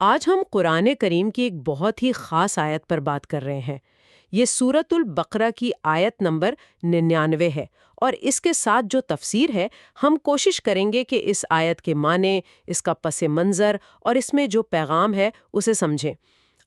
آج ہم قرآن کریم کی ایک بہت ہی خاص آیت پر بات کر رہے ہیں۔ یہ سورۃ البقرہ کی آیت نمبر 99 ہے، اور اس کے ساتھ جو تفسیر ہے، ہم کوشش کریں گے کہ اس آیت کے معنی، اس کا پس منظر اور اس میں جو پیغام ہے اسے سمجھیں۔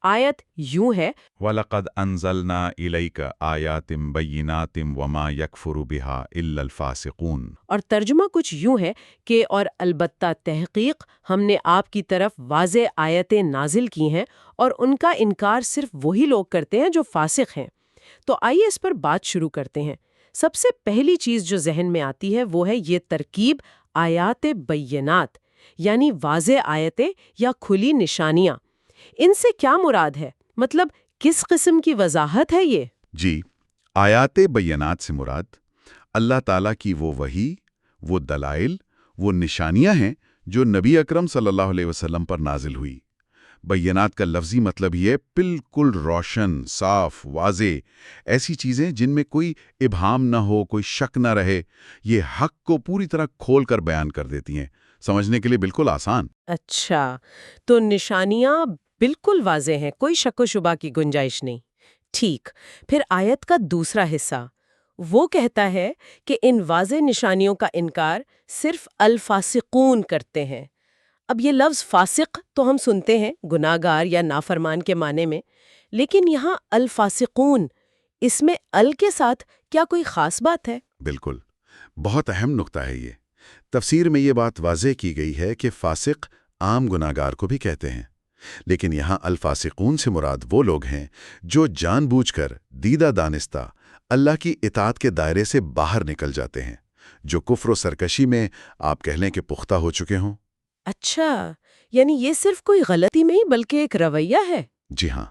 آیت یوں ہے: وَلَقَدْ أَنزَلْنَا إِلَيْكَ آيَاتٍ بَيِّنَاتٍ وَمَا يَكْفُرُ بِهَا إِلَّا الْفَاسِقُونَ۔ اور ترجمہ کچھ یوں ہے کہ اور البتہ تحقیق ہم نے آپ کی طرف واضح آیتیں نازل کی ہیں، اور ان کا انکار صرف وہی لوگ کرتے ہیں جو فاسق ہیں۔ تو آئیے اس پر بات شروع کرتے ہیں۔ سب سے پہلی چیز جو ذہن میں آتی ہے وہ ہے یہ ترکیب آیات بینات، یعنی واضح آیتیں یا کھلی نشانیاں۔ ان سے کیا مراد ہے؟ مطلب کس قسم کی وضاحت ہے یہ؟ جی، آیات بینات سے مراد اللہ تعالیٰ کی وہ وحی، وہ دلائل، وہ نشانیاں ہیں جو نبی اکرم صلی اللہ علیہ وسلم پر نازل ہوئی۔ بینات کا لفظی مطلب یہ بالکل روشن، صاف، واضح، ایسی چیزیں جن میں کوئی ابہام نہ ہو، کوئی شک نہ رہے۔ یہ حق کو پوری طرح کھول کر بیان کر دیتی ہیں، سمجھنے کے لیے بالکل آسان۔ اچھا، تو نشانیاں بالکل واضح ہیں، کوئی شک و شبہ کی گنجائش نہیں۔ ٹھیک، پھر آیت کا دوسرا حصہ وہ کہتا ہے کہ ان واضح نشانیوں کا انکار صرف الفاسقون کرتے ہیں۔ اب یہ لفظ فاسق تو ہم سنتے ہیں گناہگار یا نافرمان کے معنی میں، لیکن یہاں الفاسقون، اس میں ال کے ساتھ کیا کوئی خاص بات ہے؟ بالکل، بہت اہم نقطہ ہے یہ۔ تفسیر میں یہ بات واضح کی گئی ہے کہ فاسق عام گناہگار کو بھی کہتے ہیں، لیکن یہاں الفاسقون سے مراد وہ لوگ ہیں جو جان بوجھ کر دیدہ دانستہ اللہ کی اطاعت کے دائرے سے باہر نکل جاتے ہیں، جو کفر و سرکشی میں آپ کہہ لیں کہ پختہ ہو چکے ہوں۔ اچھا، یعنی یہ صرف کوئی غلطی نہیں بلکہ ایک رویہ ہے۔ جی ہاں،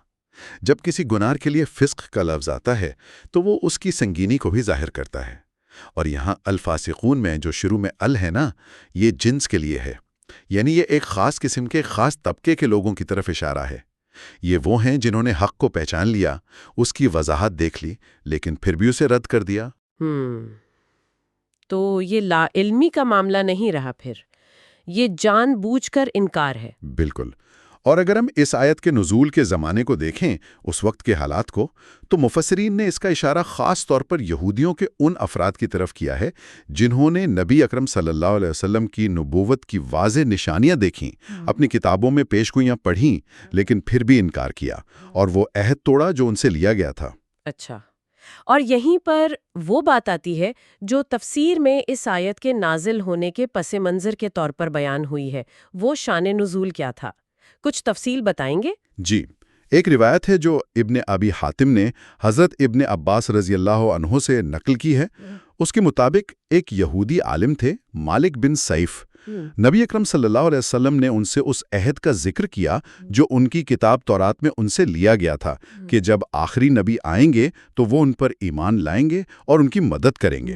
جب کسی گناہ کے لیے فسق کا لفظ آتا ہے تو وہ اس کی سنگینی کو بھی ظاہر کرتا ہے، اور یہاں الفاسقون میں جو شروع میں ال ہے نا، یہ جنس کے لیے ہے، یعنی یہ ایک خاص قسم کے خاص طبقے کے لوگوں کی طرف اشارہ ہے۔ یہ وہ ہیں جنہوں نے حق کو پہچان لیا، اس کی وضاحت دیکھ لی، لیکن پھر بھی اسے رد کر دیا۔ تو یہ لا علمی کا معاملہ نہیں رہا، پھر یہ جان بوجھ کر انکار ہے۔ بالکل، اور اگر ہم اس آیت کے نزول کے زمانے کو دیکھیں، اس وقت کے حالات کو، تو مفسرین نے اس کا اشارہ خاص طور پر یہودیوں کے ان افراد کی طرف کیا ہے جنہوں نے نبی اکرم صلی اللہ علیہ وسلم کی نبوت کی واضح نشانیاں دیکھیں، اپنی کتابوں میں پیشگوئیاں پڑھیں، لیکن پھر بھی انکار کیا، اور وہ عہد توڑا جو ان سے لیا گیا تھا۔ اچھا، اور یہیں پر وہ بات آتی ہے جو تفسیر میں اس آیت کے نازل ہونے کے پس منظر کے طور پر بیان ہوئی ہے۔ وہ شان نزول کیا تھا؟ کچھ تفصیل بتائیں گے؟ جی، ایک روایت ہے جو ابن ابی حاتم نے حضرت ابن عباس رضی اللہ عنہ سے نقل کی ہے۔ اس کے مطابق ایک یہودی عالم تھے، مالک بن سیف۔ نبی اکرم صلی اللہ علیہ وسلم نے ان سے اس عہد کا ذکر کیا جو ان کی کتاب تورات میں ان سے لیا گیا تھا کہ جب آخری نبی آئیں گے تو وہ ان پر ایمان لائیں گے اور ان کی مدد کریں گے۔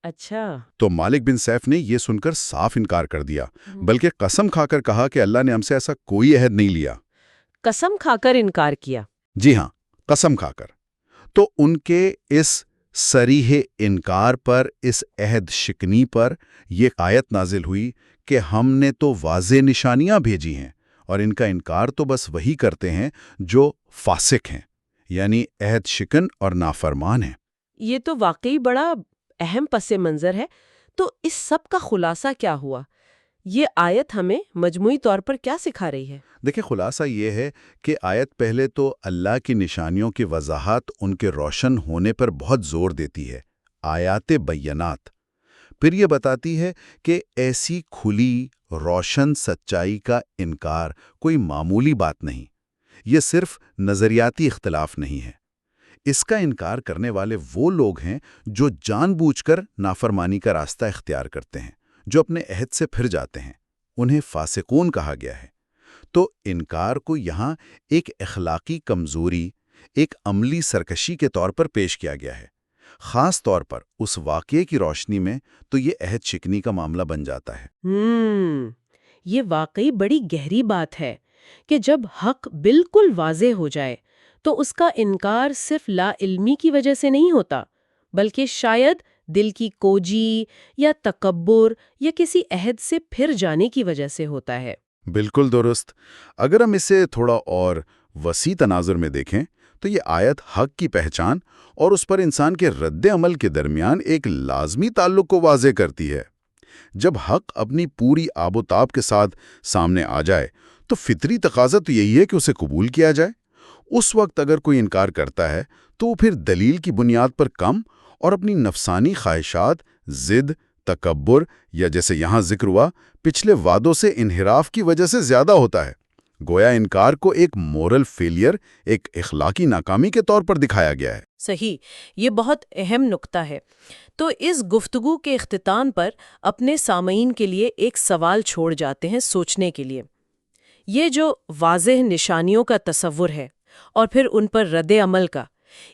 اچھا، تو مالک بن سیف نے یہ سن کر صاف انکار کر دیا، بلکہ قسم کھا کر کہا کہ اللہ نے ہم سے ایسا کوئی عہد نہیں لیا۔ قسم کھا کر انکار کیا؟ جی ہاں، قسم کھا کر۔ تو ان کے اس صریح انکار پر، اس عہد شکنی پر یہ آیت نازل ہوئی کہ ہم نے تو واضح نشانیاں بھیجی ہیں، اور ان کا انکار تو بس وہی کرتے ہیں جو فاسق ہیں، یعنی عہد شکن اور نافرمان ہیں۔ یہ تو واقعی بڑا اہم پس منظر ہے۔ تو اس سب کا خلاصہ کیا ہوا؟ یہ آیت ہمیں مجموعی طور پر کیا سکھا رہی ہے؟ دیکھیں، خلاصہ یہ ہے کہ آیت پہلے تو اللہ کی نشانیوں کی وضاحت، ان کے روشن ہونے پر بہت زور دیتی ہے، آیات بینات۔ پھر یہ بتاتی ہے کہ ایسی کھلی، روشن سچائی کا انکار کوئی معمولی بات نہیں، یہ صرف نظریاتی اختلاف نہیں ہے۔ اس کا انکار کرنے والے وہ لوگ ہیں جو جان بوجھ کر نافرمانی کا راستہ اختیار کرتے ہیں، جو اپنے عہد سے پھر جاتے ہیں۔ انہیں فاسقون کہا گیا ہے۔ تو انکار کو یہاں ایک اخلاقی کمزوری، ایک عملی سرکشی کے طور پر پیش کیا گیا ہے۔ خاص طور پر اس واقعے کی روشنی میں تو یہ عہد شکنی کا معاملہ بن جاتا ہے۔ یہ واقعی بڑی گہری بات ہے کہ جب حق بالکل واضح ہو جائے تو اس کا انکار صرف لا علمی کی وجہ سے نہیں ہوتا، بلکہ شاید دل کی کوجی یا تکبر یا کسی عہد سے پھر جانے کی وجہ سے ہوتا ہے۔ بالکل درست۔ اگر ہم اسے تھوڑا اور وسیع تناظر میں دیکھیں تو یہ آیت حق کی پہچان اور اس پر انسان کے رد عمل کے درمیان ایک لازمی تعلق کو واضح کرتی ہے۔ جب حق اپنی پوری آب و تاب کے ساتھ سامنے آ جائے تو فطری تقاضا تو یہی ہے کہ اسے قبول کیا جائے۔ اس وقت اگر کوئی انکار کرتا ہے تو وہ پھر دلیل کی بنیاد پر کم اور اپنی نفسانی خواہشات، ضد، تکبر یا جیسے یہاں ذکر ہوا پچھلے وعدوں سے انحراف کی وجہ سے زیادہ ہوتا ہے۔ گویا انکار کو ایک مورل فیلئر، ایک اخلاقی ناکامی کے طور پر دکھایا گیا ہے۔ صحیح، یہ بہت اہم نکتہ ہے۔ تو اس گفتگو کے اختتام پر اپنے سامعین کے لیے ایک سوال چھوڑ جاتے ہیں سوچنے کے لیے۔ یہ جو واضح نشانیوں کا تصور ہے اور پھر ان پر رد عمل کا،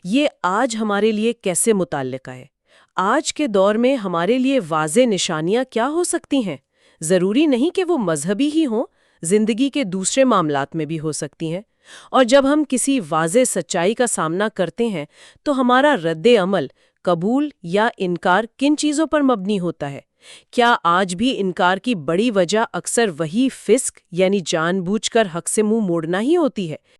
یہ آج ہمارے لیے کیسے متعلقہ ہے؟ آج کے دور میں ہمارے لیے واضح نشانیاں کیا ہو سکتی ہیں؟ ضروری نہیں کہ وہ مذہبی ہی ہوں، زندگی کے دوسرے معاملات میں بھی ہو سکتی ہیں۔ اور جب ہم کسی واضح سچائی کا سامنا کرتے ہیں تو ہمارا رد عمل، قبول یا انکار کن چیزوں پر مبنی ہوتا ہے؟ کیا آج بھی انکار کی بڑی وجہ اکثر وہی فسق یعنی جان بوجھ کر حق سے منہ موڑنا ہی ہوتی ہے؟